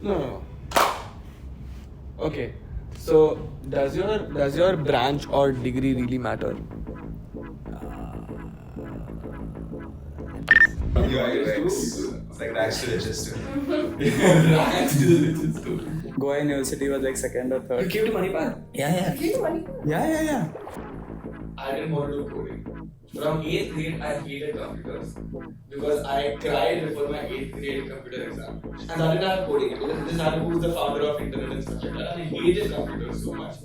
No. Okay. So does your branch or degree really matter? Like rags to riches too. Rags to the riches too. Goa University was like second or You third. came to Manipal? Yeah. Yeah. I didn't want to do coding. From 8th grade, I hated computers because I cried before my 8th grade computer exam. And I didn't have coding because this is who's the founder of internet and stuff like that. And I hated computers so much.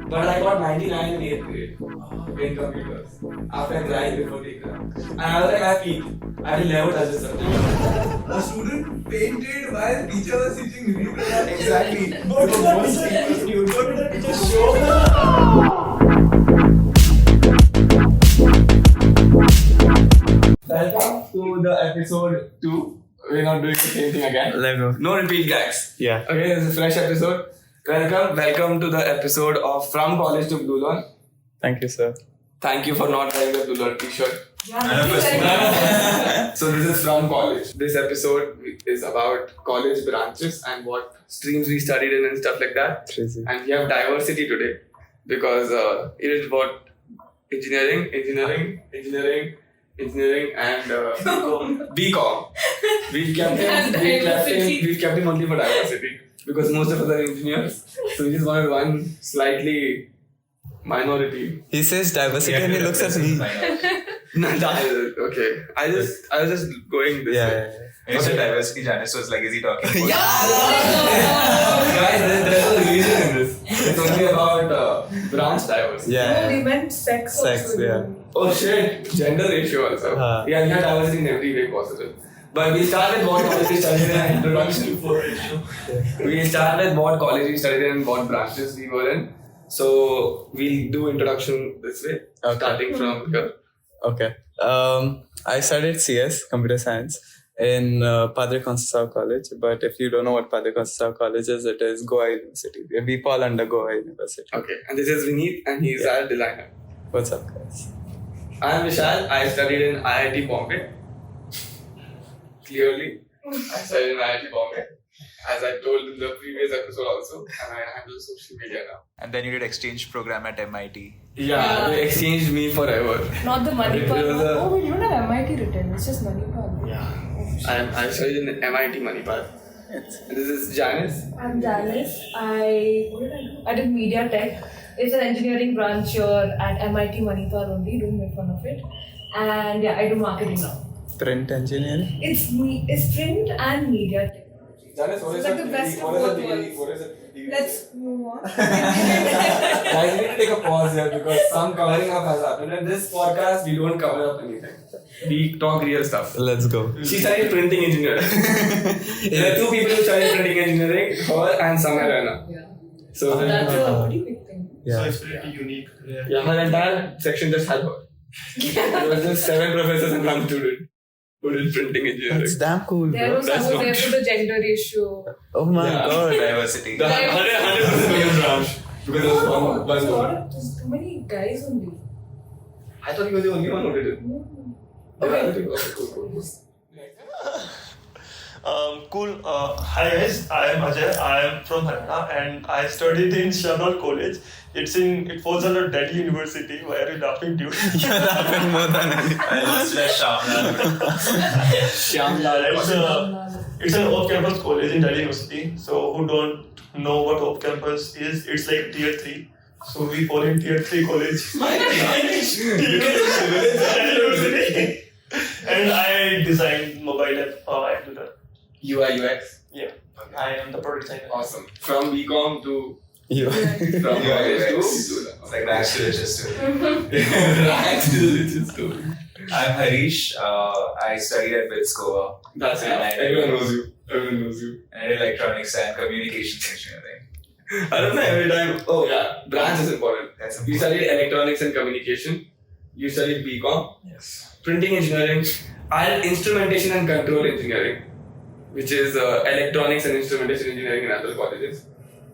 But I got 99 in 8th grade in computers after I cried before the exam. And I was like, I peaked. I will never touch this subject. A student fainted while teacher was teaching read. Exactly. Go to the teacher's show. Welcome to the episode 2. We're not doing the same thing again. Let's go. No repeat, guys. Yeah. Okay, this is a fresh episode. Welcome to the episode of From College to Bluelearn. Thank you, sir. Thank you for not wearing the Bluelearn t-shirt. Yeah, So this is From College. This episode is about college branches and what streams we studied in and stuff like that. Crazy. And we have diversity today because it is about engineering, and BCom. We've kept him only for diversity because most of us are engineers. So we just wanted one slightly minority. He says diversity and he looks at me. Okay. I was just going this way. Yeah. When you said diversity, Janice was like, is he talking about Guys, there's no reason in this. It's only about branch diversity. Yeah. we meant sex. Sex, also. yeah. Oh shit, gender ratio also. Yeah, we have diversity in every way possible. But we start with what college we studied in introduction for ratio. We start with what college we studied in and what branches we were in. So we'll do introduction this way, starting from here. Okay. I studied CS, Computer Science, in Padre Conceição College. But if you don't know what Padre Conceição College is, it is Goa University. We fall under Goa University. Okay, and this is Vineet and he's our designer. What's up, guys? I am Vishal. I studied in IIT Bombay. Clearly, I studied in IIT Bombay. As I told in the previous episode also, and I handle social media now. And then you did exchange program at MIT. Yeah, they exchanged me forever. Not the Manipal. It was a- Oh, we don't have MIT written. It's just Manipal. Yeah. I studied in MIT Manipal. And this is Janice. I'm Janice. What did I do? I did media tech. It's an engineering branch here at MIT Manipal only. Don't make fun of it. And yeah, I do marketing now. Print engineering? It's print and media tech. Janice, what It's is like the best of both worlds. Let's move on. Guys, we need to take a pause here because some covering up has happened. In this podcast, we don't cover up anything. We talk real stuff. Let's go. She studied printing engineering. There are two people who studied printing engineering, her and Samarana. Yeah. So, That's a pretty big thing. Yeah. it's pretty unique. yeah, her entire section just had her. There was just 7 professors and 1 student who did printing engineering. That's damn cool, There bro. was That's someone there not- for the gender ratio. Oh my Yeah. god. Diversity. The 100% million branch. Because there was one There's woman. too many guys only. I thought he was the only one who did it. Okay, cool. Cool. Hi guys, I am Ajay. I am from Haryana and I studied in Shamlal College. It falls under Delhi University. Why are you laughing, dude? You're laughing more than anything. It's an off-campus college in Delhi University. So who don't know what off-campus is? It's like tier 3. So we fall in tier 3 college. And I designed mobile app. I do that. UI UX. Yeah, I am the product designer. Awesome. From BCom to You. from college to It's like rags to riches too. Rags to the riches too. I'm Harish. I studied at BITS Goa. That's And I it. Everyone knows you. Everyone knows you. I did electronics and communications engineering. I don't know every time. Oh yeah, branch is important. That's You studied electronics and communication. You studied BCom. Yes. Printing engineering. I had instrumentation and control engineering, which is electronics and instrumentation engineering in other colleges.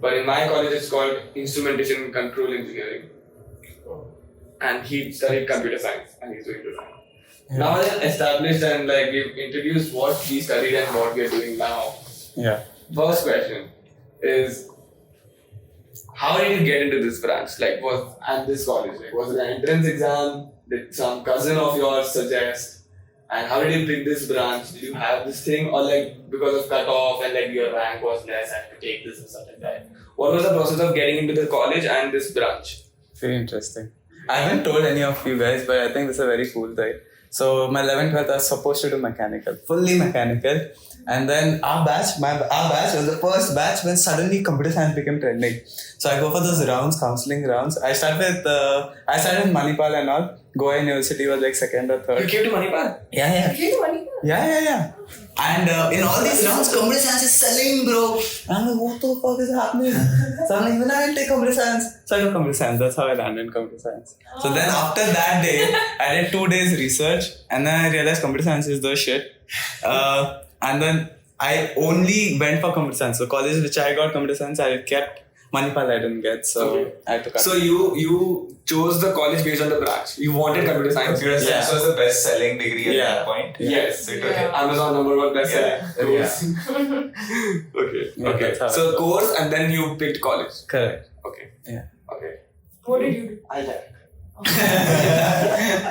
But in my college, it's called instrumentation and control engineering. And he studied computer science and he's doing design. Yeah. Now that established and like we've introduced what we studied and what we are doing now. Yeah. First question is, how did you get into this branch? Like, at this college? Like, was it an entrance exam? Did some cousin of yours suggest? And how did you pick this branch? Did you have this thing, or like because of cutoff and like your rank was less, I had to take this and stuff like that? What was the process of getting into the college and this branch? Very interesting. I haven't told any of you guys, but I think this is a very cool thing. So my 11th, 12th, I was supposed to do mechanical, fully mechanical. And then our batch was the first batch when suddenly computer science became trending. So I go for those rounds, counseling rounds. I started with Manipal and all. Goa University was like second or You third. came to Manipal? Yeah. You do money? Yeah. And in all these rounds, computer science is selling, bro. And I'm like, what the fuck is happening? So I'm like, when I'll take computer science. So I got computer science. That's how I landed in computer science. So then after that day, I did 2 days research. And then I realized computer science is the shit. And then I only went for computer science. So college which I got computer science, I kept. Manipal I didn't get, so I had to cut. So you chose the college based on the branch. You wanted computer science. Computer science was the best selling degree at that point. Yes. So you took it. Amazon #1 best selling. Yeah. Okay. Yeah, Okay. that's how So it course and then you picked college. Correct. Okay. Yeah. Okay. What did you do? I like.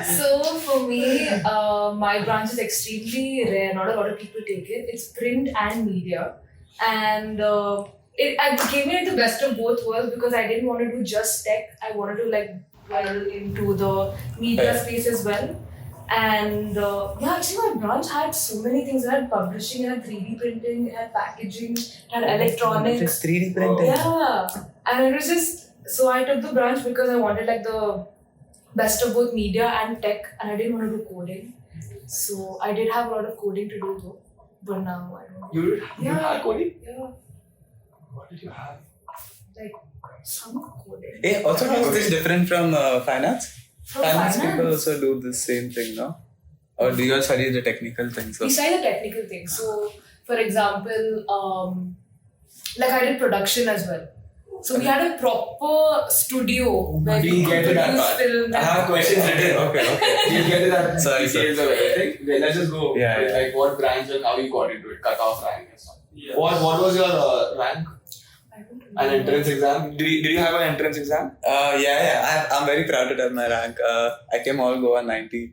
So for me, my branch is extremely rare. Not a lot of people take it. It's print and media, and it gave me like the best of both worlds because I didn't want to do just tech. I wanted to like dwell into the media space as well. And actually my branch had so many things. It had publishing, it had 3D printing, it had packaging, it had electronics. Just 3D printing. Yeah, and it was just so I took the branch because I wanted like the best of both media and tech, and I didn't want to do coding. So I did have a lot of coding to do though, but now I don't. You had coding? Yeah, What did you have? like some coding. Hey, also how is this different from finance? From Finance people also do the same thing, no? Or do you all study the technical things? We study the technical things. So, for example, like I did production as well. So we had a proper studio where We we get could to that produce part. film. I have questions written. Okay. We'll get to that Sorry, details of everything. Okay, let's just go Yeah, with yeah. like what branch and how you got into it, cut off rank and stuff. Yeah. What was your rank? I don't An remember. entrance exam? Did you have an entrance exam? I'm very proud to tell my rank. I came all Goa 90.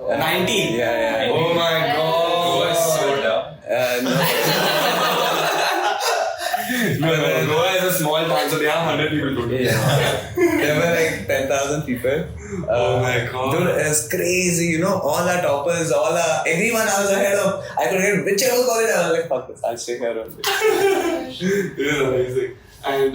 90? Yeah. Oh my god. Goa is so dumb. No. Goa is a small town, so they have 100 people today. There were like 10,000 people. Oh my god. Dude, it's crazy, you know, all our toppers, everyone I was ahead of. I could get whichever college, I was like, fuck this, I'll stay here only. It is amazing. And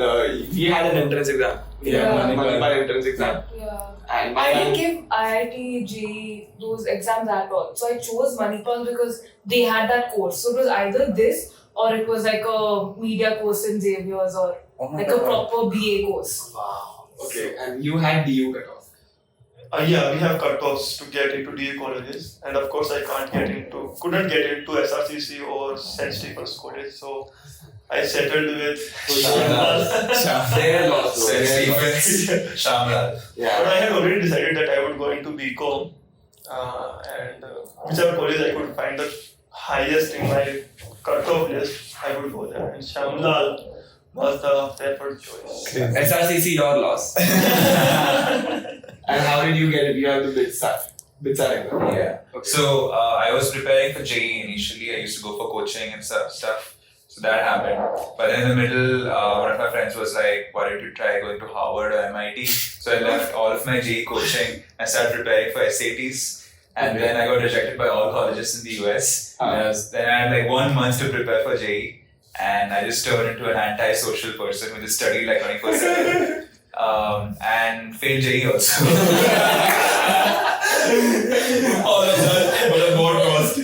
we had an entrance exam. We had Yeah. Manipal entrance exam. Yeah. And I didn't give IIT, JEE, those exams at all. So I chose Manipal because they had that course. So it was either this or it was like a media course in Xavier's or Oh my like a God. proper BA course. Wow. Okay. And you had DU cutoff. Yeah, we have cutoffs to get into DA colleges, and of course I couldn't get into SRCC or St. Stephen's College, so I settled with Shamlal. Their loss. St. Stephen's, Shamlal. But Yeah. I had already decided that I would go into BCom, and whichever college I could find the highest in my cutoff list, I would go there. And Shamlal was the preferred choice. SRCC, your loss. And how did you get it? You have the BITSAT exam. Yeah. Okay. So I was preparing for JEE initially. I used to go for coaching and stuff. So that happened. But in the middle, one of my friends was like, why don't you try going to Harvard or MIT? So I left all of my JEE coaching and started preparing for SATs. And then I got rejected by all colleges in the US. Then I had like 1 month to prepare for JEE. And I just turned into an antisocial person who just studied like 24/7. And failed JEE also. All of that was a board cost.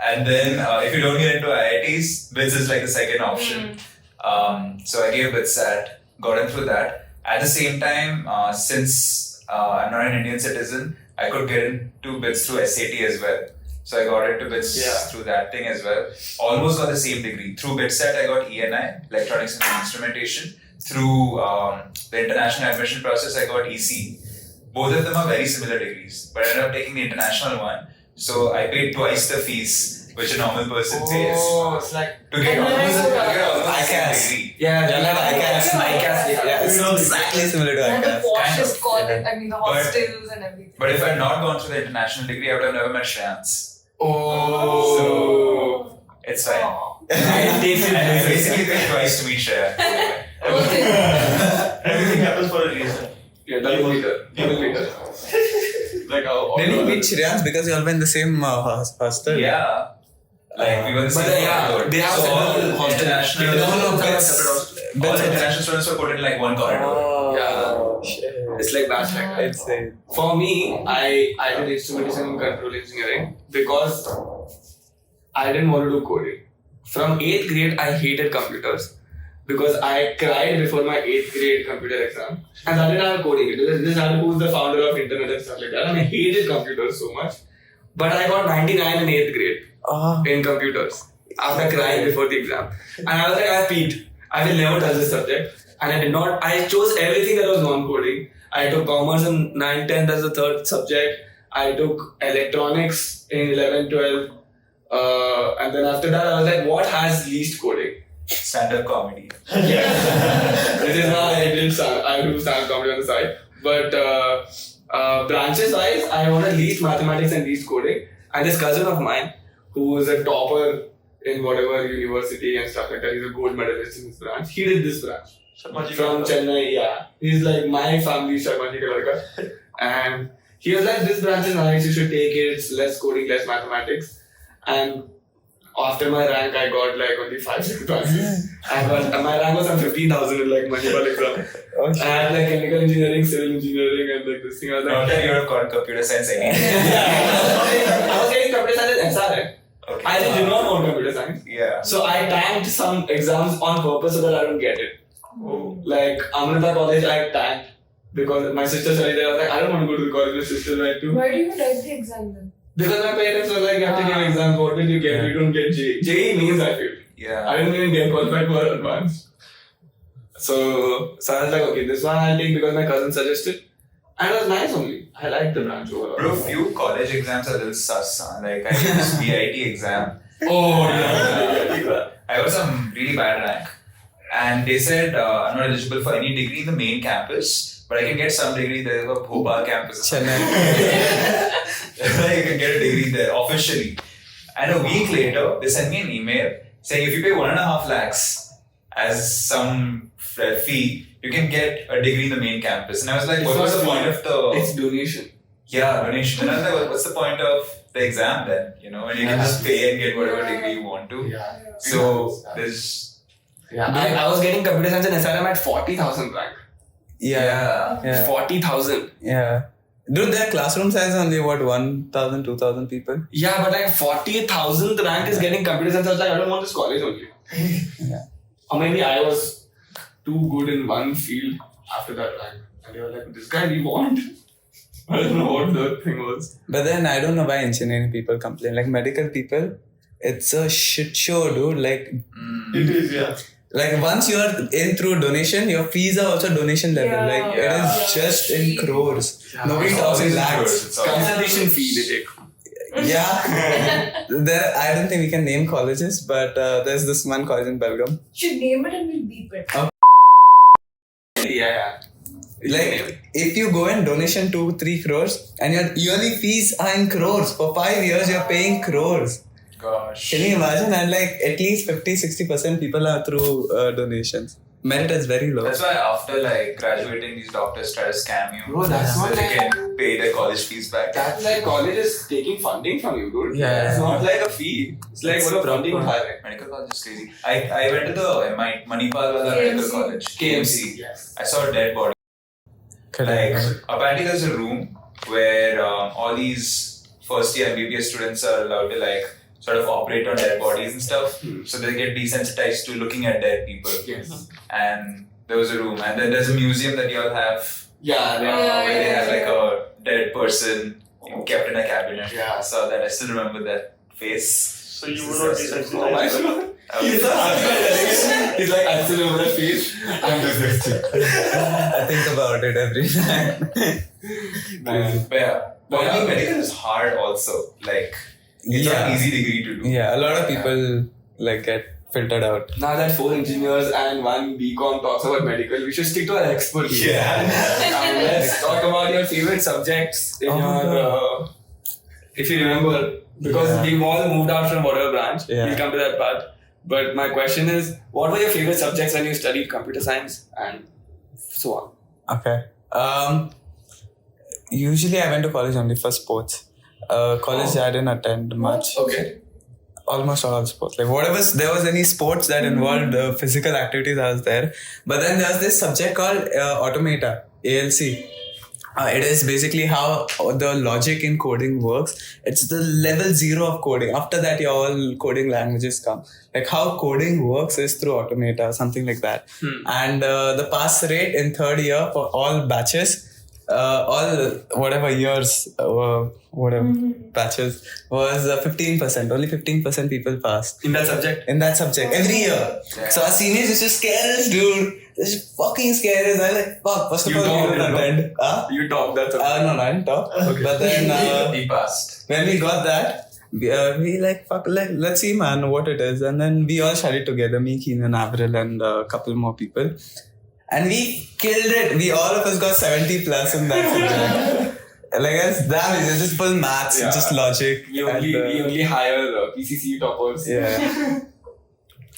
And then if you don't get into IITs, BITS is like the second option. So I gave BITSAT, got in through that. At the same time, since I'm not an Indian citizen, I could get into BITS through SAT as well. So I got into BITS through that thing as well. Almost got the same degree. Through BITSAT, I got ENI, Electronics and Instrumentation. Through the international admission process, I got EC. Both of them are very similar degrees, but I ended up taking the international one. So I paid twice the fees which a normal person pays. Oh, it's like To get And then almost I go, a ICAS. degree. Yeah, ICAS. Yeah. It's exactly similar to And the ICAS. poshest of, college, yeah. I mean the But- hostels and everything. But if I had not gone through the international degree, I would have never met Shreyans. oh. It's fine. Aw. It takes And I it basically paid twice to meet Shreya. Okay. Everything happens for a reason. Yeah, double meter. Like how. Didn't you meet Shreyans because you all were in the same hostel? Yeah. Like we were the But same yeah, corridor. they have so all several hostels. international, No, beds. all the international students were put in like one corridor. Oh, Yeah. shit. It's like batch like that. It's a For me, I did instrumentation and control engineering because I didn't want to do coding. From 8th grade, I hated computers because I cried before my 8th grade computer exam. And I didn't have coding. This is who's the founder of internet and stuff like that. And I hated computers so much. But I got 99 in 8th grade in computers after crying before the exam. And I was like, I peaked. I will never touch this subject. And I did not. I chose everything that was non-coding. I took commerce in 9th, 10th as the third subject. I took electronics in 11th, 12th. And then after that, I was like, what has least coding? Stand-up comedy. Which is why I do stand comedy on the side. But branches wise, I wanted least mathematics and least coding. And this cousin of mine, who is a topper in whatever university and stuff like that, he's a gold medalist in his branch. He did this branch. Sharmaji From Kaka. Chennai, yeah. He's like my family, Sharmaji Kalarka. And he was like, this branch is nice, you should take it, it's less coding, less mathematics. And after my rank, I got like only 5-6 branches. My rank was on 15,000 in like Manipal exam. I had like chemical engineering, civil engineering, and like this thing. I was Not like, that you would have called computer science anyway. I was getting computer science at SRM. Okay. I just did not want computer science. Yeah. So I tanked some exams on purpose so that I don't get it. Like Amrita College, I tanked because my sister studied there. I was like, I don't want to go to the college my sister went to. Why do you write the exam then? Because my parents were like, you have to give exams. What did you get? You don't get JEE. JEE means I failed. Yeah. I didn't even get qualified for advanced. So I was like, okay, this one I'll take because my cousin suggested. And it was nice only. I liked the branch overall. Bro, few college exams are a little sus. Huh? Like I did this VIT exam. Oh, yeah. I got some really bad rank. And they said I'm not eligible for any degree in the main campus, but I can get some degree there in the Bhopal campus. Chennai. You can get a degree there officially. And a week later, they sent me an email saying if you pay 1.5 lakhs as some fee, you can get a degree in the main campus. And I was like, It's what was not the fee. point of the It's donation. donation? And I was like, what's the point of the exam then? You know, and you can just pay and get whatever degree you want to. Yeah. So there's I was getting computer science in SRM at 40,000 rank. Yeah. 40,000. Yeah. Dude, their classroom size only what 1,000, 2,000 people. Yeah, but like 40,000 rank is getting computer science. I was like, I don't want this college only. Yeah. Or maybe I was too good in one field after that rank. And they were like, this guy we want. I don't know what the thing was. But then I don't know why engineering people complain. Like medical people, it's a shit show, dude. Like It is, yeah. Like once you are in through donation, your fees are also donation level. Yeah. Like it is just in crores. Nobody It's talks in always lakhs. crores. It's always- Consultation fee they take. Yeah. There, I don't think we can name colleges, but there's this one college in Belgium. Should name it and we'll beep it. Yeah. Like if you go in donation 2-3 crores and your yearly fees are in crores for 5 years, you're paying crores. Gosh. Can you imagine? And like at least 50-60% people are through donations. Merit is very low. That's why after like graduating, these doctors try to scam you. Bro, that's so not that they like- can pay their college fees back. That's like college is taking funding from you, dude. Yeah. It's not like a fee. It's like It's what a proper. funding hire. Medical college is crazy. I went to the Manipal was a medical KMC. college. KMC. Yes. I saw a dead body. Like apparently there's a room where all these first year MBBS students are allowed to like sort of operate on dead bodies and stuff. So they get desensitized to looking at dead people. Yes. And there was a room, and then there's a museum that you all have Yeah, they where they yeah, have like a dead person kept in a cabinet. Yeah. I saw that. I still remember that face. So you would not be Oh my sensitized. god. He's like, I still remember that face. I'm dyslexic. I think about it every time. But yeah, but I think medical is hard also. Like It's not an easy degree to do. Yeah, a lot of people like get filtered out. Now that 4 engineers and 1 BCom talks about medical, we should stick to our expertise. Yeah. And let's talk about your favorite subjects in your, if you remember, because we've all moved out from whatever branch. Yeah. We'll come to that part. But my question is, what were your favorite subjects when you studied computer science and so on? Okay. Usually I went to college only for sports. College I didn't attend much. Okay. Almost all sports. Like whatever there was any sports that involved physical activities, I was there. But then there was this subject called Automata, ALC. It is basically how the logic in coding works. It's the level 0 of coding. After that, your all coding languages come. Like how coding works is through Automata, something like that. And the pass rate in 3rd year for all batches, all whatever years, whatever batches, was 15%. Only 15% people passed. In that subject? In that subject, every year. So our seniors used to scare us, dude. They just fucking scare us. I'm like, fuck, first of You all, topped we it, don't no? attend. You topped that subject. No, I didn't top. But then He passed. when we got that, we like, fuck, let's see, man, what it is. And then we all studied together, me, Keenan, Avril, and a couple more people. And we killed it. All of us got 70 plus in that subject. Like, it's damn, it's just full maths, Yeah. just logic. We only hire PCC toppers. Yeah.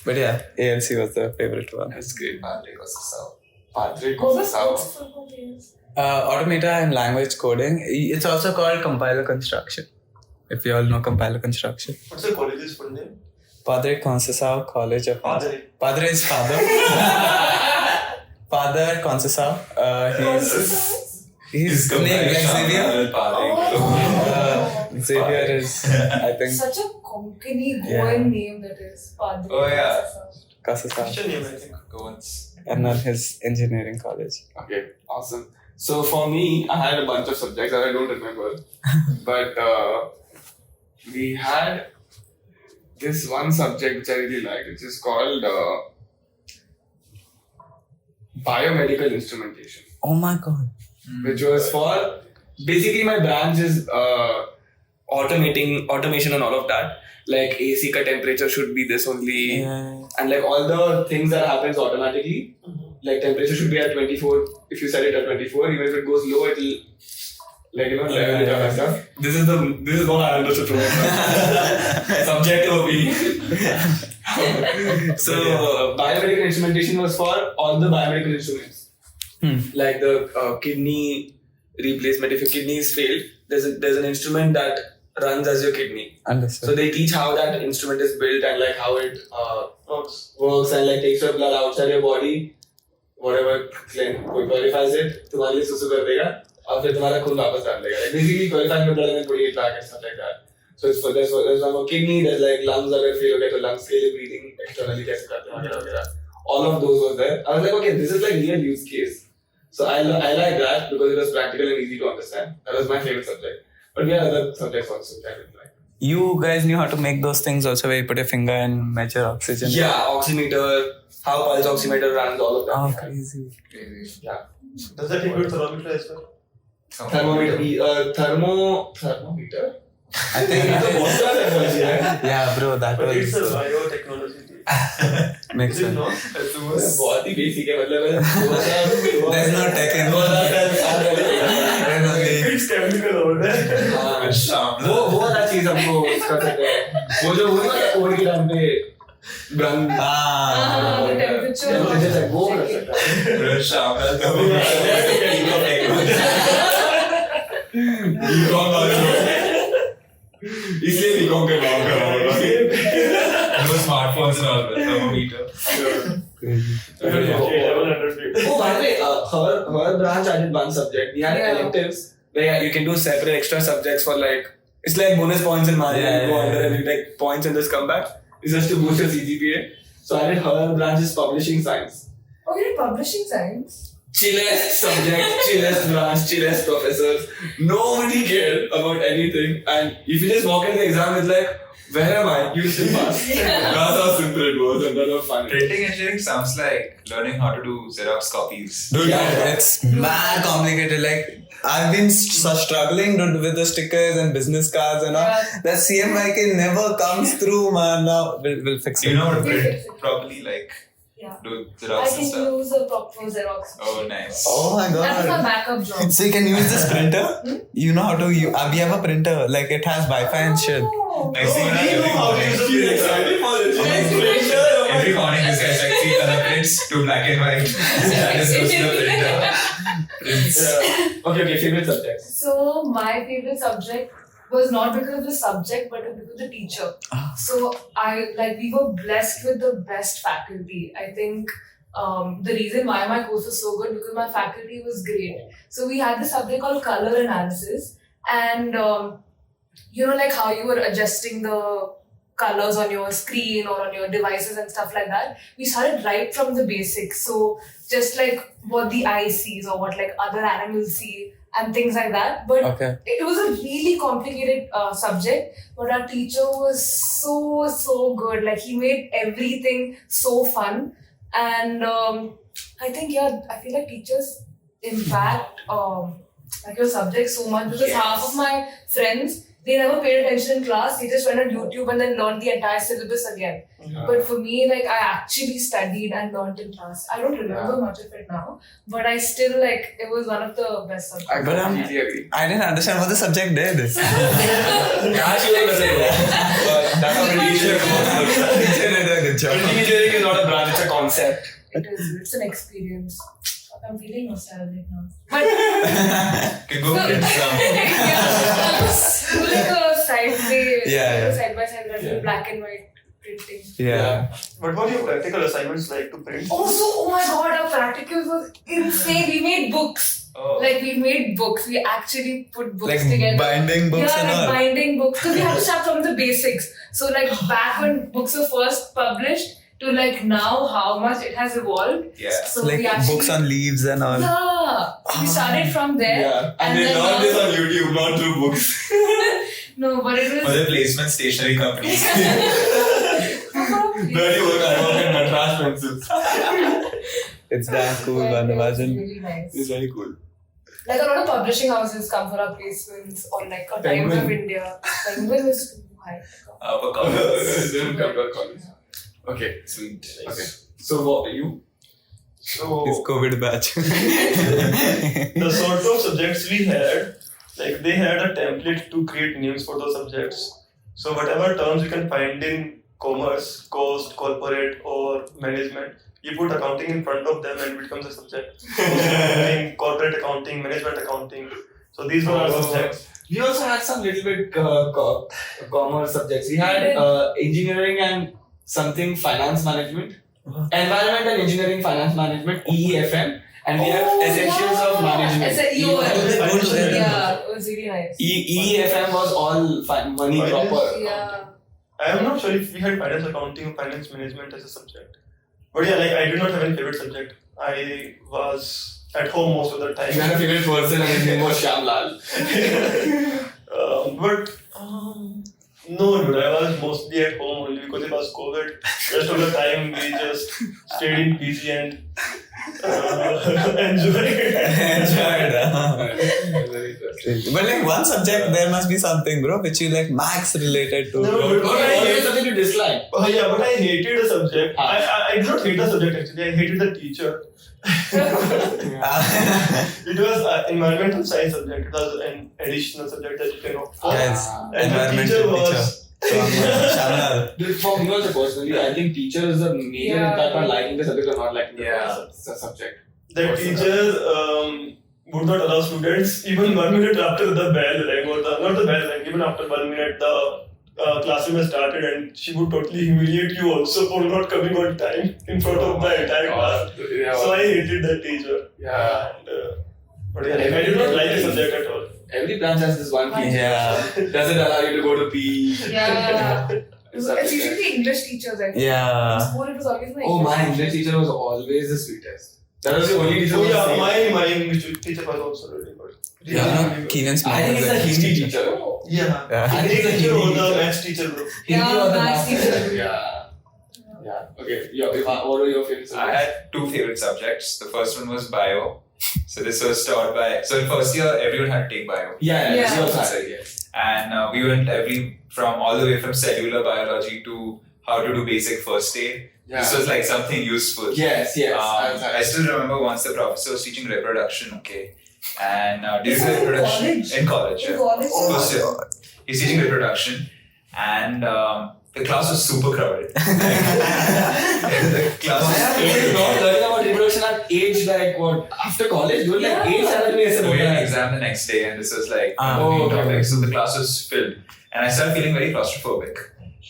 But yeah, ALC was the favorite one. That's great. Padre Cosasao. Padre What was Cosasao. Automata and language coding. It's also called compiler construction. If you all know compiler construction. What's the college's full name? Padre Conceição College of Padre. Padre is father. Father Conceição. He's named like Xavier. Xavier is, I think, Such a Konkani Yeah. Goan name that is. Padre. Oh, yeah. Conceição. Christian name, I think. Go once. And then his engineering college. Okay, awesome. So for me, I had a bunch of subjects that I don't remember. But we had this one subject which I really liked, which is called biomedical instrumentation, Oh my god. which was for basically my branch is automation and all of that. Like AC ka temperature should be this only, Yeah. and like all the things that happens automatically. Like temperature should be at 24. If you set it at 24, even if it goes low, it'll level it up and stuff. This is what I understood from it. Subject OB. So biomedical instrumentation was for all the biomedical instruments, like the kidney replacement. If your kidney is failed, there's an instrument that runs as your kidney. Understood. So they teach how that instrument is built and like how it works and like takes your blood outside your body, whatever purifies it, तुम्हारे लिए सुसु कर देगा और फिर तुम्हारा खून वापस डाल देगा. Like basically purifying your blood and then putting it back and stuff like that. So it's for there's one for kidney, there's like lungs अगर fail हो गए तो lungs के लिए breathing externally कैसे करते हैं वगैरह वगैरह. All of those were there. I was like, okay, this is like real use case. So I like that because it was practical and easy to understand. That was my favorite subject. But we had other subjects also which I didn't like. You guys knew how to make those things also where you put your finger and measure oxygen. Yeah, oximeter, how pulse oximeter runs, all of that. Oh, crazy. Yeah. Does that include thermometer as well? Thermometer, thermometer? I think. Yeah, bro, that But it's a was biotechnology. makes Is it sense. not? बहुत ही basic है मतलब There's no tech in It's chemical over there. वो वाला चीज हमको कर सकते हैं वो ना कोड के टाइम पे ब्रंग The temperature. वो कर सकता है इसलिए बीकॉम के नाम No smartphones and all, but thermometer. Okay, 1100 feet. Oh, by the way, her branch I did one subject. We had electives where you can do separate extra subjects for like it's like bonus points in Mario. You go under and you take points and just come back. It's just to boost your CGPA. So I did her branch's publishing science. Oh, you did publishing science? chillest subject, chillest branch, chillest professors. Nobody cared about anything. And if you just walk in the exam, it's like, where am I? You still pass. That's how simple it was and that's how fun it was. Printing engineering sounds like learning how to do Xerox copies. Dude, Yeah. it's mad complicated. Like, I've been struggling with the stickers and business cards and all. Yeah. That CMYK never comes through, man. Now, we'll fix Do it. you know how to We'll print fix it. properly? Like, Yeah. do I Xerox and can stuff? use a proper Xerox. Oh, nice. Oh my That was my god. backup job. So you can use this printer? You know how to use. We have a printer. Like, it has Wi-Fi and shit. Oh. I see do you know how to use a printer? Excited for it. every morning this guy's like 3 color prints, 2 black and white. That is just the printer. Prints. Yeah. Okay, favorite subjects. So my favorite subject was not because of the subject, but because of the teacher. So we were blessed with the best faculty. I think the reason why my course was so good because my faculty was great. So we had this subject called color analysis, and like how you were adjusting the colors on your screen or on your devices and stuff like that. We started right from the basics. So just like what the eye sees or what like other animals see and things like that. But Okay. it was a really complicated subject. But our teacher was so good. Like he made everything so fun. And I think I feel like teachers impact like your subject so much because half of my friends, they never paid attention in class. They just went on YouTube and then learned the entire syllabus again. But for me, like I actually studied and learned in class. I don't remember much of it now, but I still like it was one of the best subjects. I completely agree. I didn't understand what the subject did. Yeah, she was the but that's how printing engineering works. Teacher did a good job. Printing engineering is not a branch, it's a concept. It's an experience. I'm feeling nostalgic now. But Can go print some. like a Yeah. side by side, black and white printing. Yeah. What were your practical assignments like to print? Oh my god, our practicals was insane. We made books. Oh. Like we made books. We actually put books Like together. binding books yeah, and like all. binding books. Because we had to start from the basics. So like back when books were first published to like now how much it has evolved. Yeah. So Like we actually, books on leaves and all. Yeah. So we started from there. Yeah. And they then learned now- this on YouTube, not through books. No, but it was Other placement stationery companies. Dirty work, I work in contrast pencils. It's damn cool, Yeah, man. it was Imagine. really nice. It's very cool. Like a lot of publishing houses come for our placements or like a Times of Penguin. India. Penguin is too high. Upper comments. Didn't come to our college. Okay, sweet. Okay. So what are you? So It's COVID batch. the sort of subjects we had, like they had a template to create names for those subjects. So whatever terms you can find in commerce, cost, corporate or management, you put accounting in front of them and it becomes a subject. Accounting, corporate accounting, management accounting. So these were our subjects. We also had some little bit commerce subjects. We had engineering and something finance management, environment and engineering finance management, EEFM, and we have essentials of management. Yeah, it was really nice. EEFM was all money Finance? proper. Yeah. I am not sure if we had finance accounting or finance management as a subject. But yeah, like I did not have any favorite subject. I was at home most of the time. You had a favorite person and his name was Shyamlal. No, dude, I was mostly at home only because it was COVID. Rest of the time, we just stayed in PG and enjoyed. Very interesting. But like one subject, there must be something, bro, which you like max related to. No, but I Always hate something to dislike. Oh yeah, but I hated the subject. I did not hate the subject actually. I hated the teacher. It was environmental science subject. It was an additional subject that you can opt for. Yes, And the environmental teacher was. Shyamlal. Dude, for me also personally, I think teachers is a major Yeah. impact on liking the subject or not liking Yeah. the subject. The teacher would not allow students even 1 minute after the bell rang or not the bell rang, even after 1 minute the classroom has started and she would totally humiliate you also for not coming on time in front of the entire class. Yeah. So I hated that teacher. Yeah. And, but yeah, like, I did not like the subject at all. Every branch has this one teacher. Yeah. Doesn't allow you to go to PE. Yeah. It's usually the English teachers, I think. Yeah. In school, it was always my Oh, English my English teacher. teacher was always the sweetest. That was the only teacher. Oh who yeah, said- my English teacher was also really good. Yeah, Keenan's I think it's a Hindi teacher. Yeah. Yeah. Hindi it's a teacher or Hindi the teacher. maths teacher, bro. Hindi or the maths teacher. Yeah. Yeah. Okay. What were your favorite I subjects? had two favorite subjects. The first one was bio. So this was taught by. So in first year, everyone had to take bio, Yeah. Yeah. She also had it, yes. and we went from all the way from cellular biology to how to do basic first aid. Yeah. This was like something useful. Yes. I still remember once the professor was teaching reproduction. Okay, and did you This do was in reproduction college? in college? In Yeah. college? Oh First my year. god. He's teaching reproduction, and the class was super crowded. The class Why are was you not learning about reproduction at age like what after college? You were like Yeah. age 7 years So we had an ago. exam the next day, and this was like Ah. one of the main Oh, okay. topics. So the class was filled, and I started feeling very claustrophobic.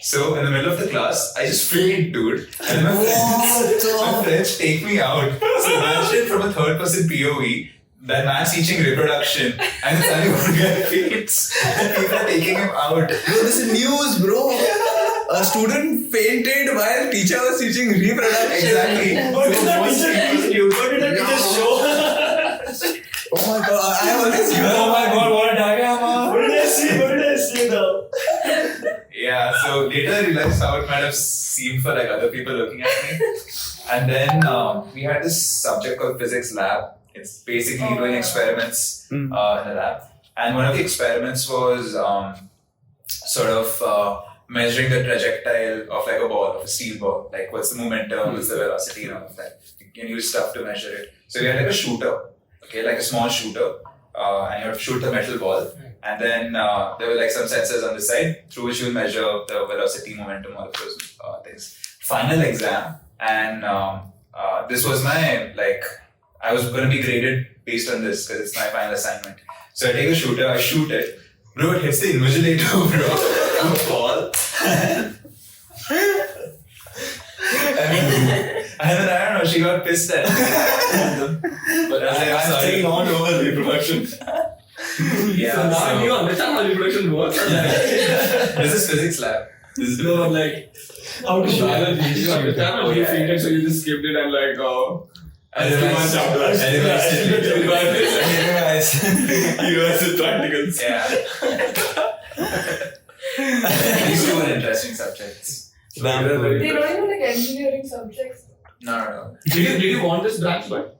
So in the middle of the class, I just faint, dude. And my friends take me out. So imagine from a third person POV, that man's teaching reproduction, and suddenly one guy faints, and people are taking him out. Bro, this is news, bro. A student fainted while teacher was teaching reproduction. Exactly. What did the teacher teach you? What did the teacher show? Oh my god, I always hear. Oh my god, what a diagram! What did I see? What did I see now? Yeah, so later I realized how it might have seemed for like other people looking at me. And then we had this subject called physics lab. It's basically doing experiments in the lab. And one of the experiments was sort of measuring the projectile of like a ball, of a steel ball. Like what's the momentum, what's the velocity and all of that. You can use stuff to measure it. So we had like a shooter, okay, like a small shooter. And you have to shoot the metal ball. And then there were like some sensors on the side through which you measure the velocity, momentum, all of those things. Final exam, and this was my I was going to be graded based on this because it's my final assignment. So I take a shooter, I shoot it, bro. It hits the invigilator, bro. The ball. And then I don't know, she got pissed at me. But I was like, I'm sorry. on over reproduction. Yeah, So now so- you understand how reproduction works. This is physics lab. This is No, but like how to show biology. You understand how you fainted, so you just skipped it and like I realized Universal practicals. Yeah. These two were interesting subjects. Damn. They don't even like engineering subjects. No. Did you want this branch, but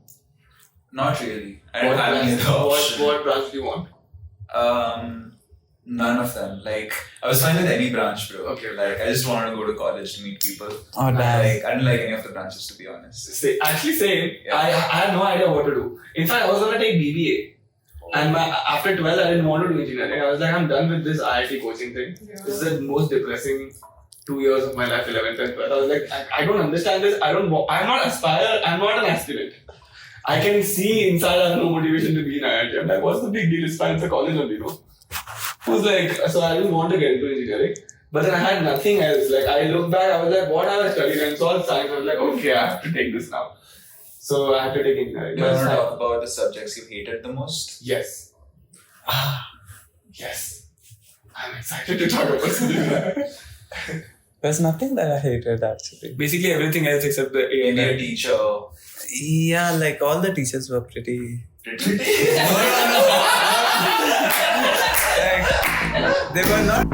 Not really. I don't have any other option. what branch do you want? None of them. Like, I was fine with any branch, bro. Okay. Like, I just wanted to go to college to meet people. Oh, damn. Like, I didn't like any of the branches, to be honest. Actually, same. Yeah. I had no idea what to do. In fact, I was gonna take BBA. And after 12, I didn't want to do engineering. I was like, I'm done with this IIT coaching thing. Yeah. This is the most depressing 2 years of my life, 11th and 12th. I was like, I don't understand this. I'm not aspire. I'm not an aspirant. I can see inside I have no motivation to be in IIT. I'm like, what's the big deal? It's fine. It's a college only, no? I was like, so I didn't want to get into engineering. But then I had nothing else. Like, I looked back, I was like, what have I studied? And saw science. I was like, okay, I have to take this now. So I had to take engineering. You want to talk about the subjects you hated the most? Yes. Yes. I'm excited to talk about this. There's nothing that I hated actually. Basically everything else except the Maybe a teacher. Yeah, like all the teachers were pretty. Pretty. Like, they were not.